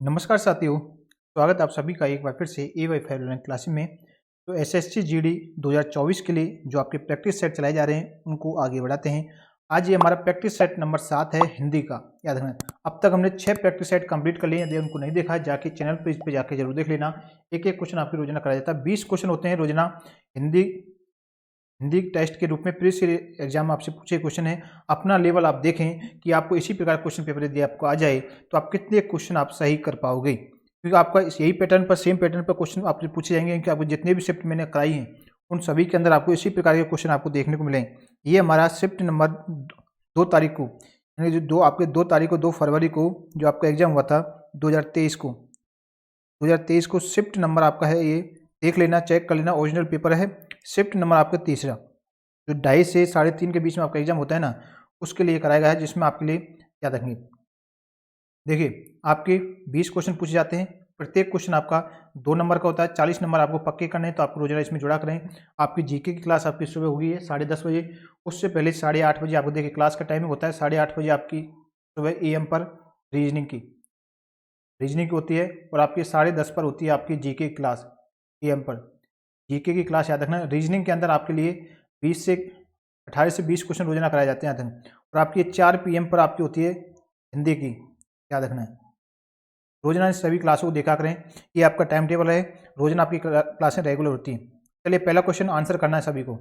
नमस्कार साथियों, स्वागत है आप सभी का एक बार फिर से A-Wi-Fi ऑनलाइन क्लासेस में। तो एसएससी जीडी 2024 के लिए जो आपके प्रैक्टिस सेट चलाए जा रहे हैं उनको आगे बढ़ाते हैं। आज ये हमारा प्रैक्टिस सेट नंबर 7 है हिंदी का। याद रखना, अब तक हमने 6 प्रैक्टिस सेट कंप्लीट कर लिए। यदि उनको नहीं देखा है जाके चैनल पे इस पे जाके जरूर देख लेना। एक एक क्वेश्चन आपकी रोजाना कराया जाता है। 20 क्वेश्चन होते हैं रोजाना। हिंदी हिंदी टेस्ट के रूप में प्रीवियस ईयर एग्जाम आपसे पूछे क्वेश्चन है। अपना लेवल आप देखें कि आपको इसी प्रकार क्वेश्चन पेपर यदि आपको आ जाए तो आप कितने क्वेश्चन आप सही कर पाओगे, क्योंकि आपका यही पैटर्न पर सेम पैटर्न पर क्वेश्चन आपसे पूछे जाएंगे कि आपको जितने भी शिफ्ट मैंने कराई हैं उन सभी के अंदर आपको इसी प्रकार के क्वेश्चन आपको देखने को मिलेंगे। ये हमारा शिफ्ट नंबर 2 तारीख को, यानी जो 2 तारीख को 2 फरवरी को जो आपका एग्जाम हुआ था 2023 को शिफ्ट नंबर आपका है, ये देख लेना, चेक कर लेना, ओरिजिनल पेपर है। शिफ्ट नंबर आपका तीसरा जो 2:30 से 3:30 के बीच में आपका एग्जाम होता है ना, उसके लिए कराया गया है, जिसमें आपके लिए याद रखेंगे। देखिए आपके 20 क्वेश्चन पूछे जाते हैं। प्रत्येक क्वेश्चन आपका 2 नंबर का होता है। 40 नंबर आपको पक्के करने हैं, तो आपको रोजाना इसमें जुड़ा करें। आपकी जीके की क्लास आपकी सुबह होगी है 10:30 बजे। उससे पहले 8:30 बजे आपको देखिए क्लास का टाइमिंग होता है। 8:30 बजे आपकी सुबह AM पर रीजनिंग की होती है, और आपकी 10:30 पर होती है आपकी जीके की क्लास AM पर। जीके की क्लास याद रखना। रीजनिंग के अंदर आपके लिए 18 से 20 क्वेश्चन रोजाना कराए जाते हैं याद रखना। और आपकी 4 PM पर आपकी होती है हिंदी की, याद रखना है। रोजाना सभी क्लासों को देखा करें। ये आपका टाइम टेबल है, रोजाना आपकी क्लासें रेगुलर होती हैं। चलिए पहला क्वेश्चन आंसर करना है सभी को।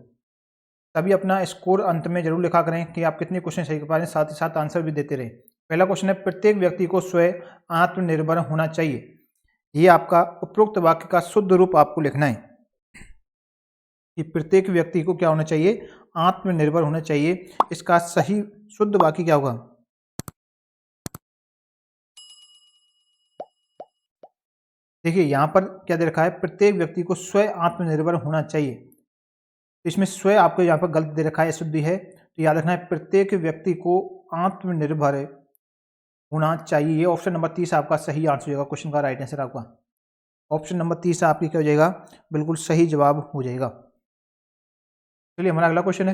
सभी अपना स्कोर अंत में जरूर लिखा करें कि आप कितने क्वेश्चन सही कर पा रहे हैं, साथ ही साथ आंसर भी देते रहे। पहला क्वेश्चन है, प्रत्येक व्यक्ति को स्वयं आत्मनिर्भर होना चाहिए। ये आपका उपरोक्त वाक्य का शुद्ध रूप आपको लिखना है कि प्रत्येक व्यक्ति को क्या होना चाहिए, आत्मनिर्भर होना चाहिए। इसका सही शुद्ध वाक्य क्या होगा? देखिए यहाँ पर क्या दे रखा है, प्रत्येक व्यक्ति को स्वयं आत्मनिर्भर होना चाहिए। इसमें स्वयं आपको यहाँ पर गलत दे रखा है, शुद्ध है, तो याद रखना है प्रत्येक व्यक्ति को आत्मनिर्भर होना चाहिए। ये ऑप्शन नंबर 30 आपका सही आंसर हो जाएगा। क्वेश्चन का राइट आंसर आपका ऑप्शन नंबर 30 आपकी क्या हो जाएगा, बिल्कुल सही जवाब हो जाएगा। चलिए हमारा अगला क्वेश्चन है,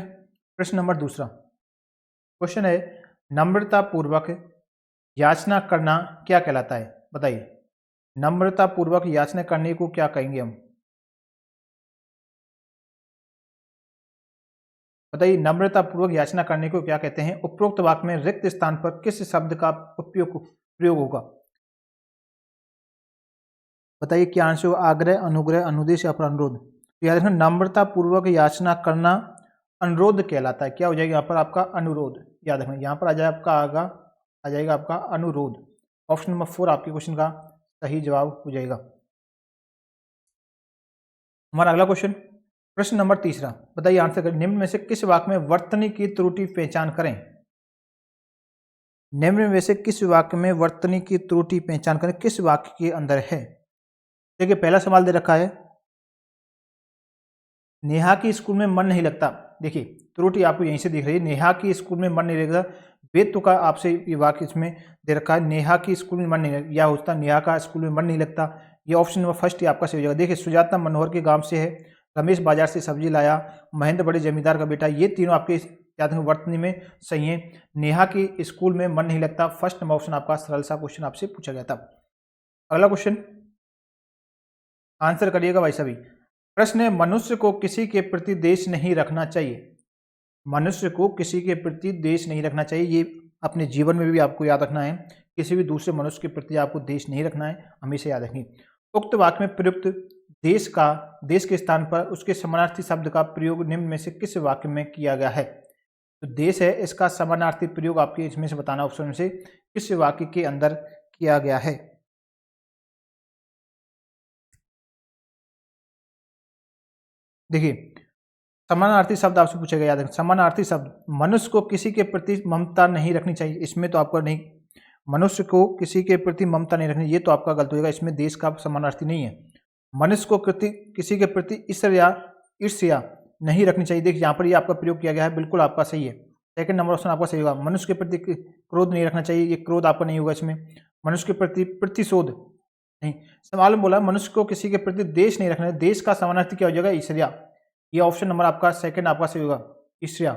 प्रश्न नंबर दूसरा। क्वेश्चन है, नम्रता पूर्वक याचना करना क्या कहलाता है? बताइए, नम्रता पूर्वक याचना करने को क्या कहेंगे हम? बताइए, नम्रता पूर्वक याचना करने को क्या कहते हैं? उपरोक्त वाक्य में रिक्त स्थान पर किस शब्द का प्रयोग होगा? बताइए क्या आंसर होगा? आग्रह, अनुग्रह, अनुदेश या फिर अनुरोध? तो याद रखना, नम्रता पूर्वक याचना करना अनुरोध कहलाता है। क्या हो जाएगा यहाँ पर आपका? अनुरोध। याद रखना यहाँ पर आ जाएगा आपका अनुरोध। ऑप्शन नंबर 4 आपके क्वेश्चन का सही जवाब हो जाएगा। हमारा अगला क्वेश्चन, प्रश्न नंबर तीसरा। बताइए आंसर करें, निम्न में से किस वाक्य में वर्तनी की त्रुटि पहचान करें? निम्न में से किस वाक्य में वर्तनी की त्रुटि पहचान करें? किस वाक्य के अंदर है? देखिए पहला सवाल दे रखा है, नेहा की स्कूल में मन नहीं लगता। देखिए त्रुटि आपको यहीं से दिख रही है, नेहा की स्कूल में मन नहीं लगता। वेद का आपसे ये वाक्य इसमें दे रखा है, नेहा की स्कूल में मन नहीं लगता, या होता नेहा का स्कूल में मन नहीं लगता। ये ऑप्शन नंबर फर्स्ट ही आपका सही हो जाएगा। देखिए सुजाता मनोहर के गांव से है, रमेश बाजार से सब्जी लाया, महेंद्र बड़े जमींदार का बेटा, ये तीनों आपके याद है वर्तनी में सही है। नेहा की स्कूल में मन नहीं लगता, फर्स्ट नंबर ऑप्शन आपका सरल सा क्वेश्चन आपसे पूछा गया था। अगला क्वेश्चन आंसर करिएगा भाई सभी। प्रश्न है, मनुष्य को किसी के प्रति द्वेष नहीं रखना चाहिए। मनुष्य को किसी के प्रति द्वेष नहीं रखना चाहिए, ये अपने जीवन में भी आपको याद रखना है। किसी भी दूसरे मनुष्य के प्रति आपको द्वेष नहीं रखना है, हमेशा याद रखें। उक्त वाक्य में प्रयुक्त देश के स्थान पर उसके समानार्थी शब्द का प्रयोग निम्न में से किस वाक्य में किया गया है? तो देश है, इसका समानार्थी प्रयोग आपके इसमें से बताना ऑप्शन में से किस वाक्य के अंदर किया गया है। देखिए समानार्थी शब्द आपसे पूछा गया, याद रखें समानार्थी शब्द। मनुष्य को किसी के प्रति ममता नहीं रखनी चाहिए, इसमें तो आपका नहीं। मनुष्य को किसी के प्रति ममता नहीं रखनी, ये तो आपका गलत हो जाएगा, इसमें देश का समानार्थी नहीं है। मनुष्य को किसी के प्रति ईर्ष्या नहीं रखनी चाहिए। देखिए यहाँ पर ये आपका प्रयोग किया गया है, बिल्कुल आपका सही है। सेकंड नंबर ऑप्शन आपका सही होगा। मनुष्य के प्रति क्रोध नहीं रखना चाहिए, ये क्रोध आपका नहीं होगा इसमें। मनुष्य के प्रति प्रतिशोध नहीं। सवाल में बोला मनुष्य को किसी के प्रति देश नहीं रखना, देश का समानार्थी क्या हो जाएगा? ईर्ष्या। ये ऑप्शन नंबर आपका सेकंड आपका सही होगा, ईर्ष्या।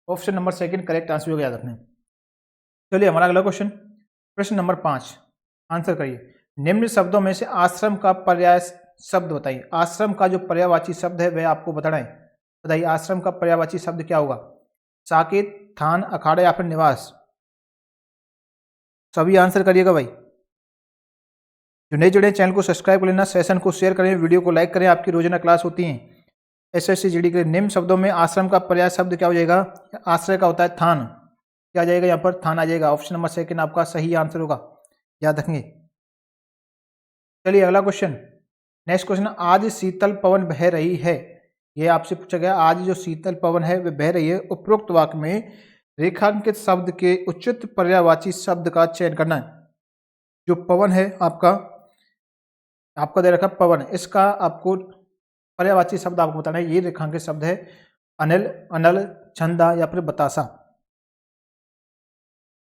Option number second correct answer होगा, याद रखना। चलिए हमारा अगला क्वेश्चन, प्रश्न नंबर 5। आंसर करिए। निम्न शब्दों में से आश्रम का पर्याय शब्द बताइए। आश्रम का जो पर्यायवाची शब्द है वह आपको बताना है। बताइए आश्रम का पर्यायवाची शब्द क्या होगा? साकेत, थान, अखाड़ा या फिर निवास? सभी आंसर करिएगा भाई। जो नए जुड़े चैनल को सब्सक्राइब कर लेना, सेशन को शेयर करें, वीडियो को लाइक करें। आपकी रोजाना क्लास होती है एसएससी जीडी के लिए। निम्न शब्दों में आश्रम का पर्याय शब्द क्या हो जाएगा? आश्रय का होता है थान। क्या आ जाएगा यहाँ पर? थान आ जाएगा। ऑप्शन नंबर सेकंड आपका सही आंसर होगा, याद रखेंगे। चलिए अगला क्वेश्चन, नेक्स्ट क्वेश्चन। आज शीतल पवन बह रही है, ये आपसे पूछा गया। आज जो शीतल पवन है वह बह रही है। उपरोक्त वाक्य में रेखांकित शब्द के उचित पर्यायवाची शब्द का चयन करना है। जो पवन है आपका दे रखा पवन, इसका आपको पर्यायवाची शब्द आपको बताना है। ये रेखांकित शब्द है अनिल, अनल, छंदा या फिर बतासा।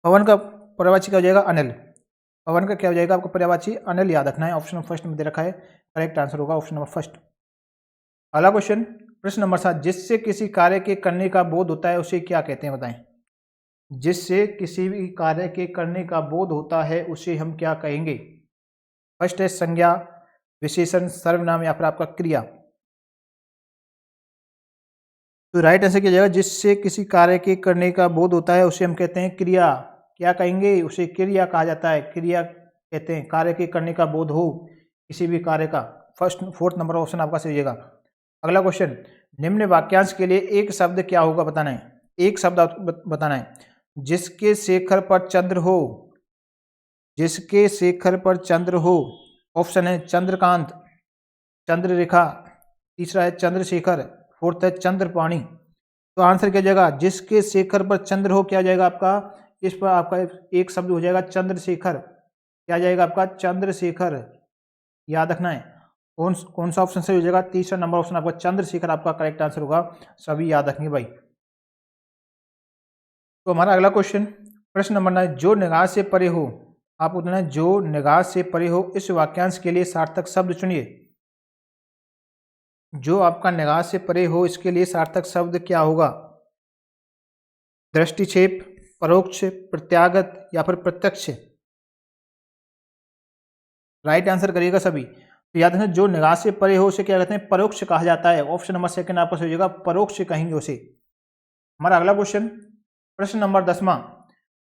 पवन का पर्यायवाची क्या हो जाएगा? अनिल। पवन का क्या हो जाएगा आपको पर्यायवाची? अनिल, याद रखना है। ऑप्शन नंबर फर्स्ट में दे रखा है, करेक्ट आंसर होगा ऑप्शन नंबर फर्स्ट। अगला क्वेश्चन, प्रश्न नंबर 7। जिससे किसी कार्य के करने का बोध होता है उसे क्या कहते हैं? बताएं। जिससे किसी भी कार्य के करने का बोध होता है उसे हम क्या कहेंगे? फर्स्ट है संज्ञा, विशेषण, सर्वनाम या फिर आपका क्रिया। तो राइट आंसर क्या जाएगा? जिससे किसी कार्य के करने का बोध होता है उसे हम कहते हैं क्रिया। क्या कहेंगे? उसे क्रिया कहा जाता है। क्रिया कहते हैं कार्य के करने का बोध हो किसी भी कार्य का। फोर्थ नंबर ऑप्शन आपका सही होगा। अगला क्वेश्चन, निम्न वाक्यांश के लिए एक शब्द क्या होगा बताना है। एक शब्द बताना है। जिसके शेखर पर चंद्र हो। जिसके शेखर पर चंद्र हो। ऑप्शन है चंद्रकांत, चंद्ररेखा, तीसरा है चंद्रशेखर, फोर्थ है चंद्रपाणी। तो आंसर क्या जाएगा? जिसके शेखर पर चंद्र हो, क्या जाएगा आपका? इस पर आपका एक शब्द हो जाएगा चंद्रशेखर। क्या जाएगा आपका? चंद्रशेखर, याद रखना है। कौन सा ऑप्शन सही हो जाएगा? तीसरा नंबर ऑप्शन आपका चंद्रशेखर आपका करेक्ट आंसर होगा। सभी याद रखेंगे भाई। तो हमारा अगला क्वेश्चन, प्रश्न नंबर 9। जो निगाह से परे हो, आप बताना है जो निगाह से परे हो। इस वाक्यांश के लिए सार्थक शब्द चुनिए। जो आपका निगाह से परे हो, इसके लिए सार्थक शब्द क्या होगा? दृष्टिक्षेप, परोक्ष, प्रत्यागत या फिर प्रत्यक्ष? राइट आंसर करिएगा सभी। तो याद रखना, जो निगाह से परे हो उसे क्या कहते हैं? परोक्ष कहा जाता है। ऑप्शन नंबर सेकंड आपका सही होगा, परोक्ष कहेंगे उसे। हमारा अगला क्वेश्चन, प्रश्न नंबर 10वां।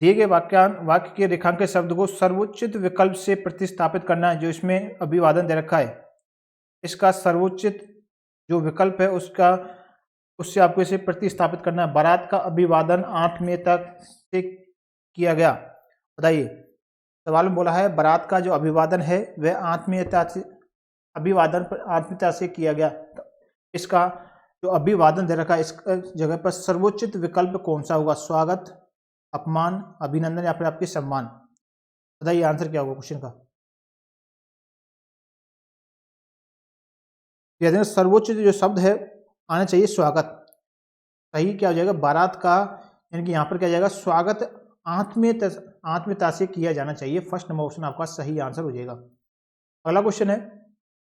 दिए गए वाक्य के रेखांकित शब्द को सर्वोचित विकल्प से प्रतिस्थापित करना है। जो इसमें अभिवादन दे रखा है, इसका सर्वोचित जो विकल्प है उससे आपको इसे प्रतिस्थापित करना है। बारात का अभिवादन 8 मई तक से किया गया। बताइए, सवाल में बोला है बारात का जो अभिवादन है वह आत्मीयता से किया गया। तो इसका जो अभिवादन दे रखा है, इस जगह पर सर्वोचित विकल्प कौन सा होगा? स्वागत, अपमान, अभिनंदन या फिर आपके सम्मान? बताइए आंसर क्या होगा क्वेश्चन का। सर्वोच्च जो शब्द है आना चाहिए स्वागत। सही क्या हो जाएगा? बारात का, यानी कि यहाँ पर क्या जाएगा? स्वागत आत्मीयता से किया जाना चाहिए। फर्स्ट नंबर ऑप्शन आपका सही आंसर हो जाएगा। अगला क्वेश्चन है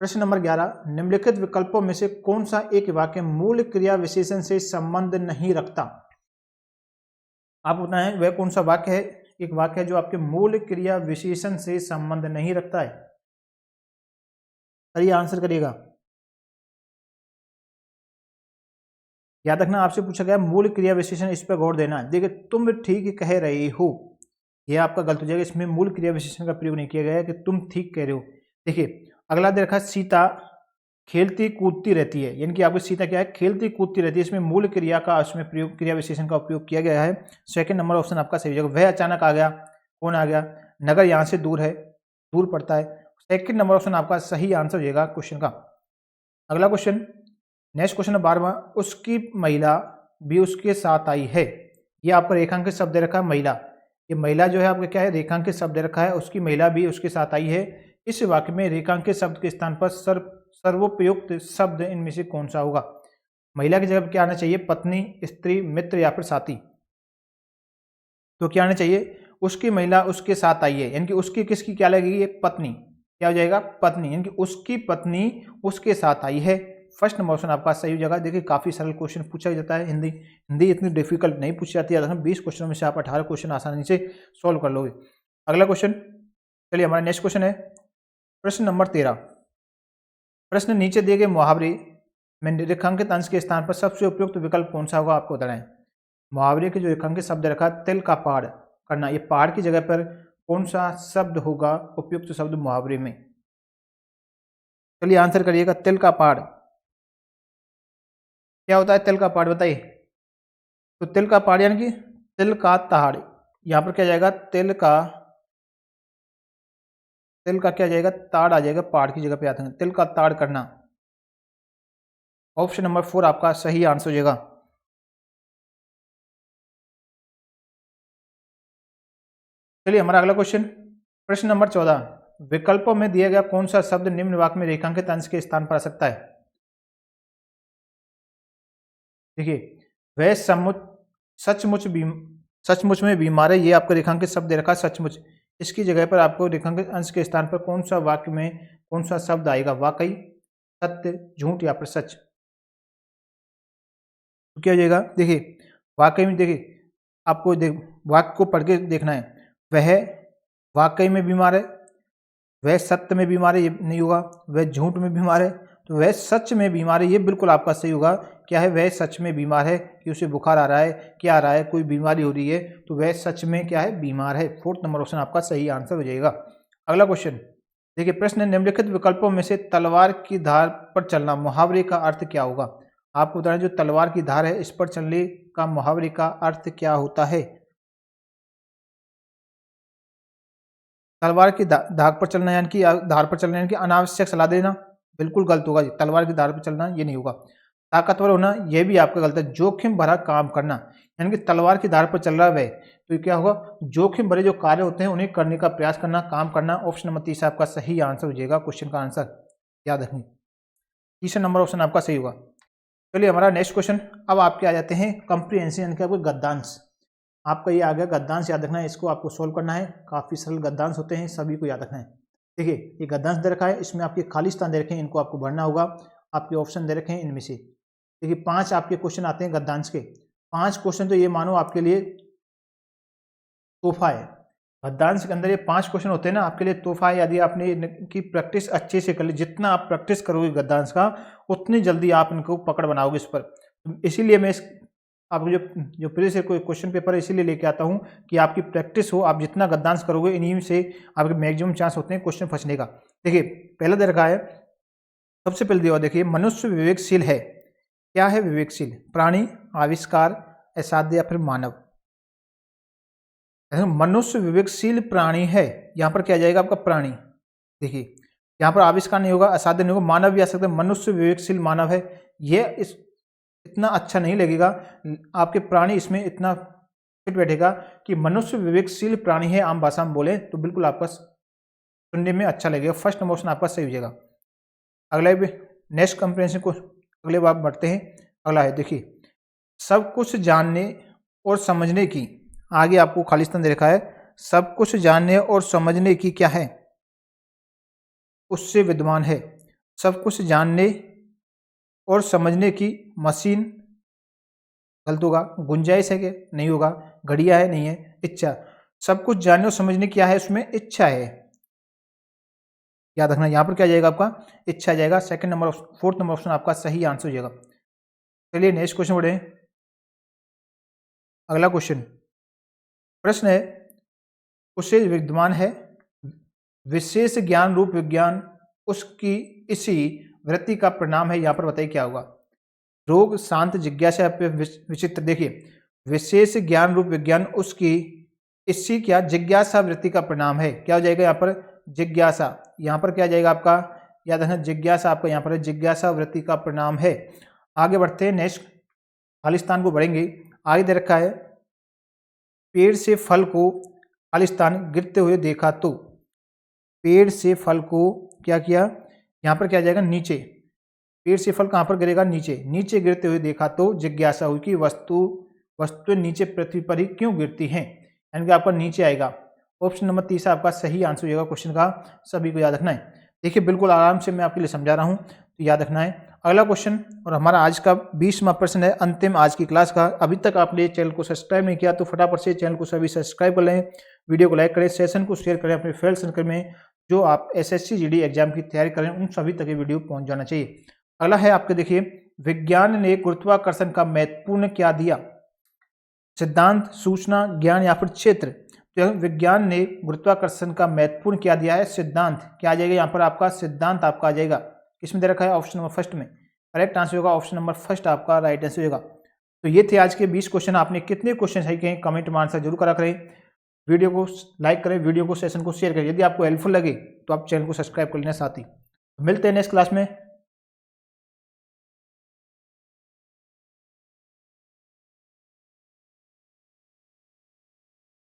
प्रश्न नंबर 11। निम्नलिखित विकल्पों में से कौन सा एक वाक्य मूल क्रिया विशेषण से संबंध नहीं रखता? आप बताएं वह कौन सा वाक्य है। एक वाक्य है जो आपके मूल क्रिया विशेषण से संबंध नहीं रखता है। सही आंसर करिएगा। याद रखना, आपसे पूछा गया मूल क्रिया विशेषण, इस पर गौर देना। देखिए, तुम ठीक कह रहे हो, यह आपका गलत हो जाएगा। इसमें मूल क्रिया विशेषण का प्रयोग नहीं किया गया है कि तुम ठीक कह रहे हो। देखिए अगला दे रखा है सीता खेलती कूदती रहती है, यानी कि आपकी सीता क्या है? खेलती कूदती रहती है। इसमें मूल क्रिया का उसमें प्रयोग, क्रिया विशेषण का उपयोग किया गया है। सेकंड नंबर ऑप्शन आपका सही हो जाएगा। वह अचानक आ गया, कौन आ गया? नगर यहाँ से दूर है, दूर पड़ता है। सेकंड नंबर ऑप्शन आपका सही आंसर हो जाएगा क्वेश्चन का। अगला क्वेश्चन, नेक्स्ट क्वेश्चन 12वां। उसकी महिला भी उसके साथ आई है। ये आपका रेखांकित शब्द दे रखा है महिला। ये महिला जो है आपका क्या है? रेखांकित शब्द दे रखा है। उसकी महिला भी उसके साथ आई है। इस वाक्य में रेखांकित शब्द के स्थान पर सर्वोपयुक्त शब्द इनमें से कौन सा होगा? महिला की जगह क्या आना चाहिए? पत्नी, स्त्री, मित्र या फिर साथी? तो क्या आना चाहिए? उसकी महिला उसके साथ आई है, यानी कि उसकी किसकी क्या लगेगी? पत्नी। क्या हो जाएगा? पत्नी, यानी कि उसकी पत्नी उसके साथ आई है। फर्स्ट नंबर ऑप्शन आपका सही हो जाएगा। देखिए काफी सरल क्वेश्चन पूछा जाता है। हिंदी इतनी डिफिकल्ट नहीं पूछी जाती है। 20 क्वेश्चनों में से आप 18 क्वेश्चन आसानी से सॉल्व कर लोगे। अगला क्वेश्चन, चलिए हमारा नेक्स्ट क्वेश्चन है प्रश्न नंबर 13। प्रश्न नीचे दिए गए मुहावरे में रेखांकित अंश के स्थान पर सबसे उपयुक्त विकल्प कौन सा होगा, आपको बताना है। मुहावरे के जो रेखांकित शब्द रखा तिल का पाड़ करना, ये पहाड़ की जगह पर कौन सा शब्द होगा उपयुक्त शब्द मुहावरे में। चलिए आंसर करिएगा। तिल का पाड़ क्या होता है, तिल का पाड़ बताइए। तो तिल का पाड़ यानी कि तिल का ताड़, यहाँ पर क्या जाएगा, तिल का क्या जाएगा, ताड़ आ जाएगा, पहाड़ की जगह पे आते हैं। तिल का ताड़ करना, ऑप्शन नंबर 4 आपका सही आंसर हो जाएगा। चलिए हमारा अगला क्वेश्चन प्रश्न नंबर 14। विकल्पों में दिया गया कौन सा शब्द निम्न वाक्य में रेखांकित अंश के स्थान पर आ सकता है। देखिए, वह सचमुच में बीमार है, ये आपका रेखांकित शब्द दे रखा है सचमुच। इसकी जगह पर आपको रेखांकित अंश के स्थान पर कौन सा वाक्य में कौन सा शब्द आएगा, वाकई, सत्य, झूठ या फिर सच। तो क्या हो जाएगा, देखिए वाकई में, देखिए आपको वाक्य को पढ़ के देखना है। वह वाकई में बीमार है, वह सत्य में बीमार है, ये नहीं होगा। वह झूठ में बीमार है, तो वह सच में बीमार है, ये बिल्कुल आपका सही होगा। क्या है, वह सच में बीमार है कि उसे बुखार आ रहा है, क्या आ रहा है, कोई बीमारी हो रही है, तो वह सच में क्या है, बीमार है। 4 नंबर ऑप्शन आपका सही आंसर हो जाएगा। अगला क्वेश्चन देखिए, प्रश्न निम्नलिखित विकल्पों में से तलवार की धार पर चलना मुहावरे का अर्थ क्या होगा। आपको बताएं, जो तलवार की धार है इस पर चलने का मुहावरे का अर्थ क्या होता है। तलवार की धार पर चलना यानी कि धार पर चलना यानी कि अनावश्यक सलाह देना, बिल्कुल गलत होगा। तलवार की धार पर चलना ये नहीं होगा। ताकतवर होना, यह भी आपका गलत है। जोखिम भरा काम करना यानी कि तलवार की धार पर चल रहा है तो क्या होगा, जोखिम भरे जो कार्य होते हैं उन्हें करने का प्रयास करना, काम करना। ऑप्शन नंबर 30 आपका सही आंसर हो जाएगा। क्वेश्चन का आंसर याद रखिए, 30 नंबर ऑप्शन आपका सही होगा। चलिए हमारा नेक्स्ट क्वेश्चन अब आपके आ जाते हैं कंप्रीहेंशन यानी कि आपको गद्यांश। आपका ये आ गया गद्यांश, याद रखना है, इसको आपको सोल्व करना है। काफ़ी सरल गद्यांश होते हैं, सभी को याद रखना है। देखिए, ये गद्यांश दे रखा है, इसमें आपके खाली स्थान दे रखे हैं, इनको आपको भरना होगा। आपके ऑप्शन दे रखे हैं इनमें से। देखिए 5 आपके क्वेश्चन आते हैं गद्यांश के। 5 क्वेश्चन तो ये मानो आपके लिए तोहफा है। गद्यांश के अंदर ये 5 क्वेश्चन होते हैं ना, आपके लिए तोहफा है। यदि आपने इनकी प्रैक्टिस अच्छे से कर ली, जितना आप प्रैक्टिस करोगे गद्यांश का, उतनी जल्दी आप इनको पकड़ बनाओगे इस पर। इसीलिए मैं आपको जो प्रीवियस ईयर कोई क्वेश्चन पेपर है इसीलिए लेके आता हूँ कि आपकी प्रैक्टिस हो। आप जितना गद्यांश करोगे, इन्हीं से आपके मैक्सिमम चांस होते हैं क्वेश्चन फंसने का। देखिए पहला दे रखा है, सबसे पहले दिया, देखिए मनुष्य विवेकशील है। क्या है विवेकशील, प्राणी, आविष्कार, असाध्य या फिर मानव। मनुष्य विवेकशील प्राणी है, यहाँ पर क्या जाएगा आपका प्राणी। देखिए यहाँ पर आविष्कार नहीं होगा, असाध्य नहीं होगा, मानव भी आ सकता है। मनुष्य विवेकशील मानव है, ये इतना अच्छा नहीं लगेगा आपके प्राणी, इसमें इतना फिट बैठेगा कि मनुष्य विवेकशील प्राणी है, आम भाषा में बोले तो बिल्कुल आपका सुनने में अच्छा लगेगा। फर्स्ट नंबर ऑप्शन आपका सही हो जाएगा। अगला नेक्स्ट कंप्रीहेंशन को अगले बार बढ़ते हैं। अगला है, देखिए सब कुछ जानने और समझने की, आगे आपको खाली स्थान दे रखा है, सब कुछ जानने और समझने की क्या है, उससे विद्वान है। सब कुछ जानने और समझने की मशीन, गलत होगा। गुंजाइश है क्या, नहीं होगा। घड़िया है, नहीं है। इच्छा, सब कुछ जानने और समझने की क्या है, उसमें इच्छा है, याद रखना। यहाँ पर क्या जाएगा आपका इच्छा जाएगा। Second number, 4th number option आपका सही आंसर हो जाएगा। चलिए नेक्स्ट क्वेश्चन बढ़े। अगला क्वेश्चन प्रश्न है, उससे विद्वान है, विशेष ज्ञान रूप विज्ञान उसकी इसी वृत्ति का परिणाम है। यहाँ पर बताइए क्या होगा। रोग, शांत, जिज्ञासा, विचित्र। देखिए विशेष ज्ञान रूप विज्ञान उसकी इसी क्या जिज्ञासा वृत्ति का परिणाम है। क्या हो जाएगा यहाँ पर जिज्ञासा। यहाँ पर क्या जाएगा आपका, याद रखना जिज्ञासा आपका यहाँ पर जिज्ञासा वृत्ति का परिणाम है। आगे बढ़ते हैं, नेक्स्ट खालिस्तान को बढ़ेंगे। आगे दे रखा है, पेड़ से फल को खालिस्तान गिरते हुए देखा तो, पेड़ से फल को क्या किया, यहाँ पर क्या जाएगा नीचे। पेड़ से फल कहाँ पर गिरेगा, नीचे। नीचे गिरते हुए देखा तो जिज्ञासा हुई कि वस्तु नीचे पृथ्वी पर ही क्यों गिरती हैं, यानी कि आपका नीचे आएगा। ऑप्शन नंबर 30 आपका सही आंसर होगा क्वेश्चन का, सभी को याद रखना है। देखिए बिल्कुल आराम से मैं आपके लिए समझा रहा हूँ, तो याद रखना है। अगला क्वेश्चन और हमारा आज का 20वां प्रश्न है, अंतिम आज की क्लास का। अभी तक आपने चैनल को सब्सक्राइब नहीं किया तो फटाफट से चैनल को सभी सब्सक्राइब कर लें, वीडियो को लाइक करें, सेशन को शेयर करें अपने फ्रेंड सर्कल में। जो आप SSC GD एग्जाम की तैयारी करें उन सभी तक ये वीडियो पहुंच जाना चाहिए। अगला है आपके देखिए, विज्ञान ने गुरुत्वाकर्षण का महत्वपूर्ण क्या दिया? सिद्धांत, सूचना, ज्ञान या फिर क्षेत्र। तो विज्ञान ने गुरुत्वाकर्षण का महत्वपूर्ण क्या दिया है? सिद्धांत। क्या आ जाएगा यहाँ पर आपका? सिद्धांत आपका आ जाएगा। इसमें दे रखा है ऑप्शन नंबर फर्स्ट में। करेक्ट आंसर होगा ऑप्शन नंबर फर्स्ट आपका राइट आंसर होगा। तो ये थे आज के 20 क्वेश्चन। आपने कितने क्वेश्चन सही कहें कमेंट में आंसर जरूर करा करें। वीडियो को लाइक करें, वीडियो को सेशन को शेयर करें। यदि आपको हेल्पफुल लगे तो आप चैनल को सब्सक्राइब कर लेना साथ ही। मिलते हैं नेक्स्ट क्लास में।